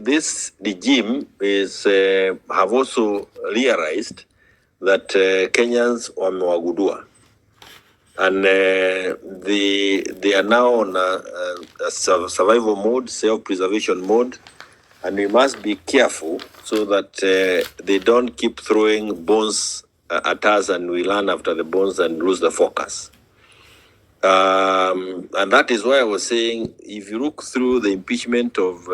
this regime is have also realized that Kenyans wamewagudua, and they are now on a survival mode, self-preservation mode, and we must be careful so that they don't keep throwing bones at us, and we run after the bones and lose the focus. And that is why I was saying, if you look through the impeachment of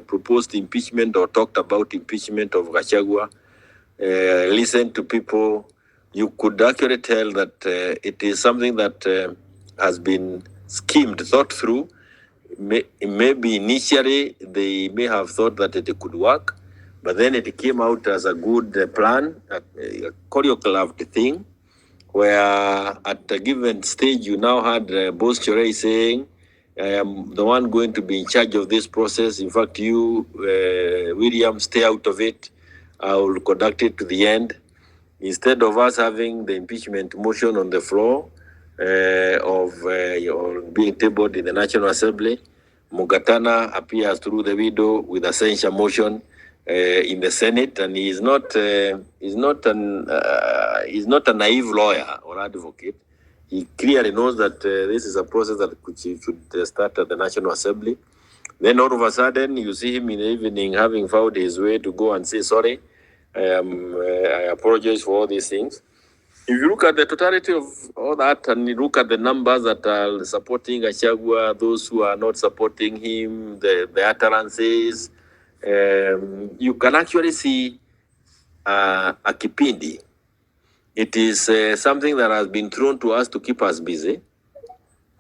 proposed impeachment or talked about impeachment of Gachagua, listen to people, you could actually tell that it is something that has been schemed, thought through. Maybe initially they may have thought that it could work, but then it came out as a good plan, a choreographed thing, where at a given stage you now had Boss Chorei saying, I am the one going to be in charge of this process. In fact, you, William, stay out of it. I will conduct it to the end. Instead of us having the impeachment motion on the floor or being tabled in the National Assembly, Mugatana appears through the window with a censure motion in the Senate, and he's not a naive lawyer or advocate. He clearly knows that this is a process that should start at the National Assembly. Then all of a sudden, you see him in the evening having found his way to go and say, sorry, I apologize for all these things. If you look at the totality of all that and you look at the numbers that are supporting Gachagua, those who are not supporting him, the utterances, you can actually see a kipindi. It is something that has been thrown to us to keep us busy,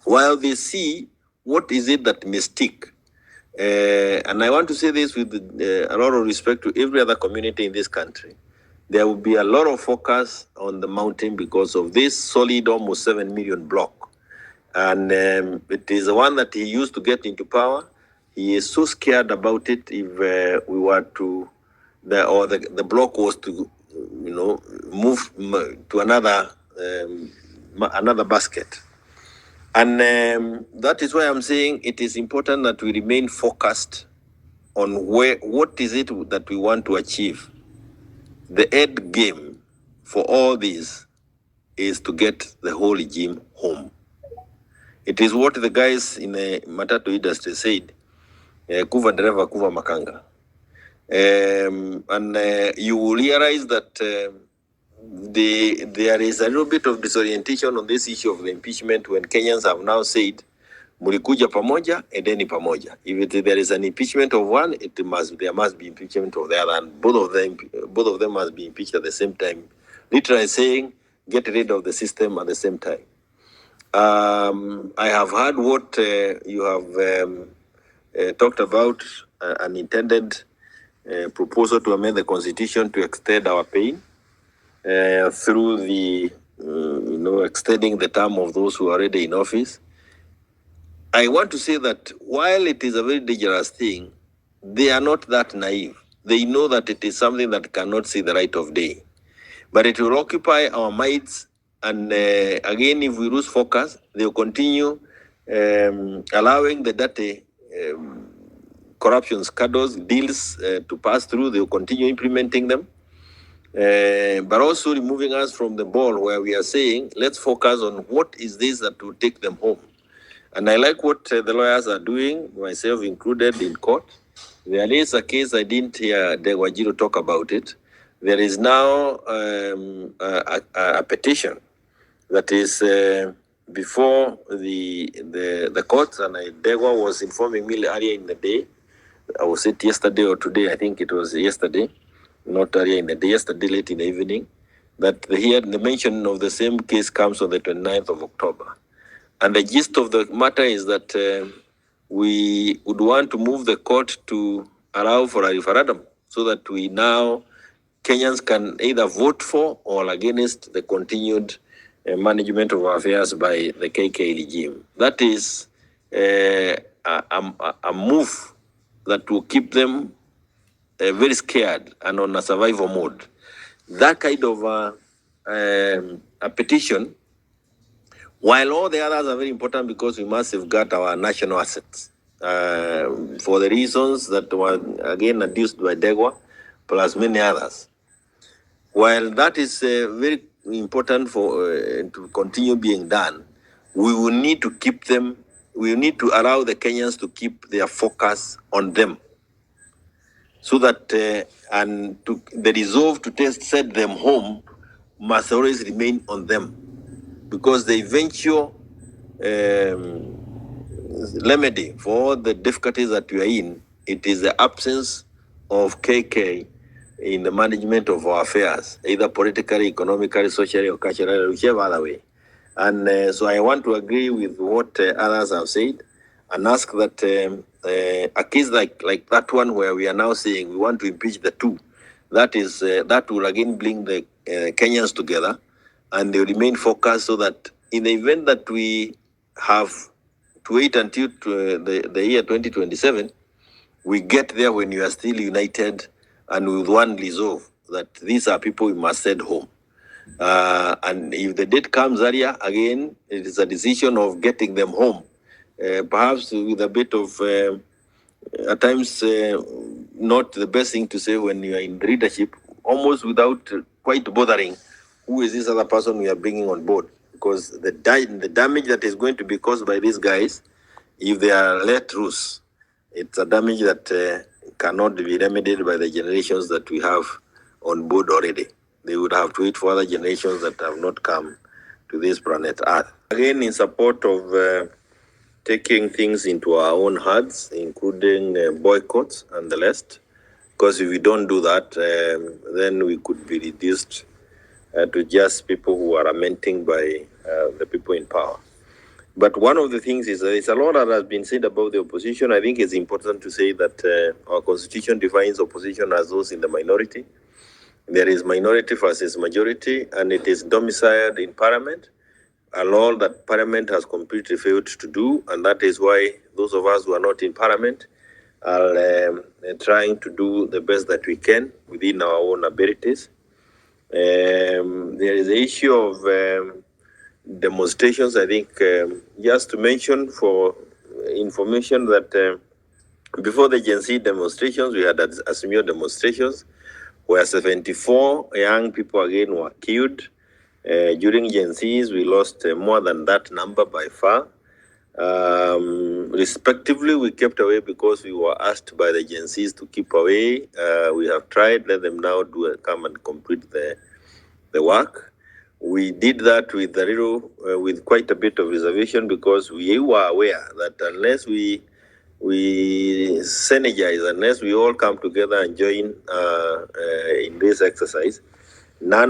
while they see what is it that may stick. And I want to say this with a lot of respect to every other community in this country. There will be a lot of focus on the mountain because of this solid almost 7 million block. And it is the one that he used to get into power. He is so scared about it if we were to, the block was to, move to another basket. And that is why I'm saying it is important that we remain focused on what is it that we want to achieve. The end game for all this is to get the whole regime home. It is what the guys in the matatu industry said, kuva dereva kuva makanga. And you will realize that there is a little bit of disorientation on this issue of the impeachment when Kenyans have now said, mulikuja pamoja, edeni pamoja. If there is an impeachment of one, there must be impeachment of the other, and both of them must be impeached at the same time. Literally saying, get rid of the system at the same time. I have heard what you have talked about, an intended proposal to amend the constitution to extend our pain through the, extending the term of those who are already in office. I want to say that while it is a very dangerous thing, they are not that naive. They know that it is something that cannot see the light of day. But it will occupy our minds, and again, if we lose focus, they will continue allowing the dirty corruption scandals, deals to pass through. They will continue implementing them. But also removing us from the ball where we are saying, let's focus on what is this that will take them home. And I like what the lawyers are doing, myself included, in court. There is a case, I didn't hear Dewajiro talk about it. There is now a petition that is before the courts, and Dewa was informing me earlier in the day. I was it yesterday or today, I think it was yesterday, not earlier in the day, yesterday late in the evening, that the mention of the same case comes on the 29th of October. And the gist of the matter is that we would want to move the court to allow for a referendum so that Kenyans can either vote for or against the continued management of affairs by the KK regime. That is a move that will keep them very scared and on a survival mode. That kind of a petition, while all the others are very important because we must safeguard our national assets, for the reasons that were again adduced by Degwa, plus many others. While that is very important for to continue being done, we will need to keep them. We need to allow the Kenyans to keep their focus on them, so that the resolve to set them home must always remain on them, because the eventual remedy for the difficulties that we are in, it is the absence of KK in the management of our affairs, either politically, economically, socially, or culturally, whichever other way. And so I want to agree with what others have said, and ask that a case like that one where we are now saying we want to impeach the two, that will again bring the Kenyans together, and they remain focused, so that in the event that we have to wait until the year 2027, we get there when you are still united and with one resolve that these are people we must send home. And if the date comes earlier, again, it is a decision of getting them home, perhaps with a bit of, at times, not the best thing to say when you are in leadership, almost without quite bothering who is this other person we are bringing on board. Because the damage that is going to be caused by these guys, if they are let loose, it's a damage that cannot be remedied by the generations that we have on board already. They would have to wait for other generations that have not come to this planet Earth. Again, in support of taking things into our own hands, including boycotts and the rest, because if we don't do that, then we could be reduced to just people who are lamenting by the people in power. But one of the things is there's a lot that has been said about the opposition. I think it's important to say that our constitution defines opposition as those in the minority. There is minority versus majority, and it is domiciled in parliament, a law that parliament has completely failed to do, and that is why those of us who are not in parliament are trying to do the best that we can within our own abilities. There is the issue of demonstrations. I think just to mention for information that before the Gen Z demonstrations, we had Azimio demonstrations where 74 young people again were killed. During Gen Zs, we lost more than that number by far. Respectively, we kept away because we were asked by the Gen Zs to keep away. We have tried, let them now come and complete the work. We did that with with quite a bit of reservation, because we were aware that unless we synergize, unless we all come together and join in this exercise, not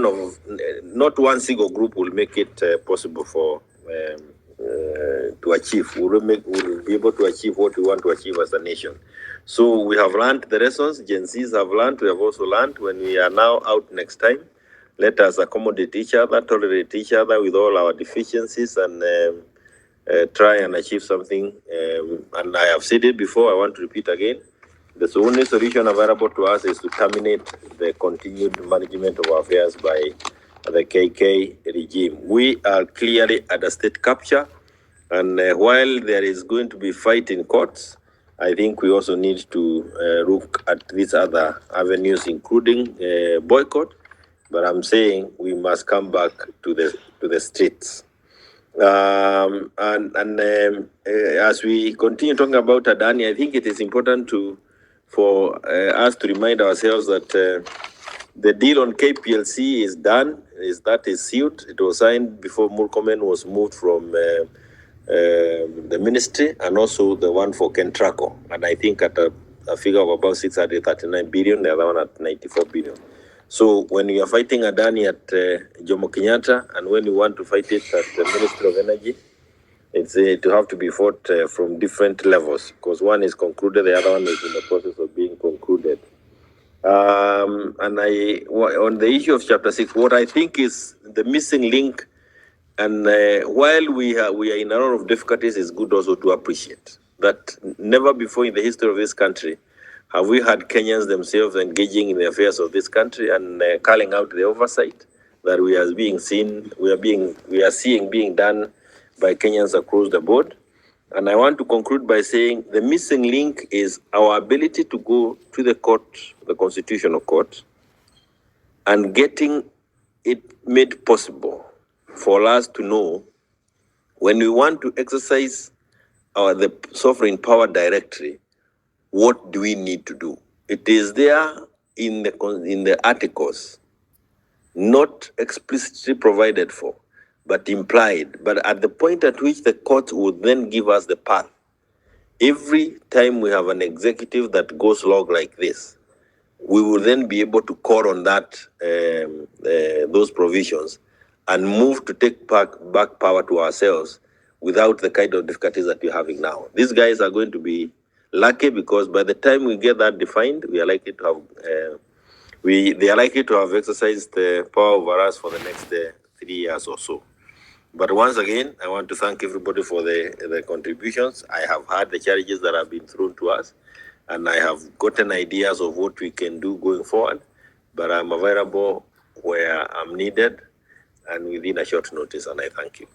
one single group will make it possible for to achieve. We'll be able to achieve what we want to achieve as a nation. So we have learned the lessons. Gen Zs have learned. We have also learned. When we are now out next time, let us accommodate each other, tolerate each other with all our deficiencies, and try and achieve something. And I have said it before, I want to repeat again. The only solution available to us is to terminate the continued management of our affairs by the KK regime. We are clearly under state capture, and while there is going to be fight in courts, I think we also need to look at these other avenues, including boycott. But I'm saying we must come back to the streets. As we continue talking about Adani, I think it is important for us to remind ourselves that the deal on KPLC is done, that is sealed. It was signed before Murkomen was moved from the ministry, and also the one for Kentraco. And I think at a figure of about 639 billion, the other one at 94 billion. So when you are fighting Adani at Jomo Kenyatta, and when you want to fight it at the Ministry of Energy, it's to have to be fought from different levels, because one is concluded, the other one is in the process of being concluded. And on the issue of Chapter 6, what I think is the missing link, and while we are in a lot of difficulties, it's good also to appreciate that never before in the history of this country have we had Kenyans themselves engaging in the affairs of this country and calling out the oversight that we are seeing being done by Kenyans across the board. And I want to conclude by saying the missing link is our ability to go to the court, the Constitutional Court, and getting it made possible for us to know when we want to exercise the sovereign power directly, what do we need to do? It is there in the articles, not explicitly provided for, but implied. But at the point at which the court would then give us the path, every time we have an executive that goes log like this, we will then be able to call on that those provisions and move to take back power to ourselves without the kind of difficulties that we're having now. These guys are going to be lucky because by the time we get that defined, we are likely to have they are likely to have exercised the power over us for the next 3 years or so. But once again, I want to thank everybody for the contributions. I have heard the challenges that have been thrown to us, and I have gotten ideas of what we can do going forward. But I'm available where I'm needed and within a short notice, and I thank you.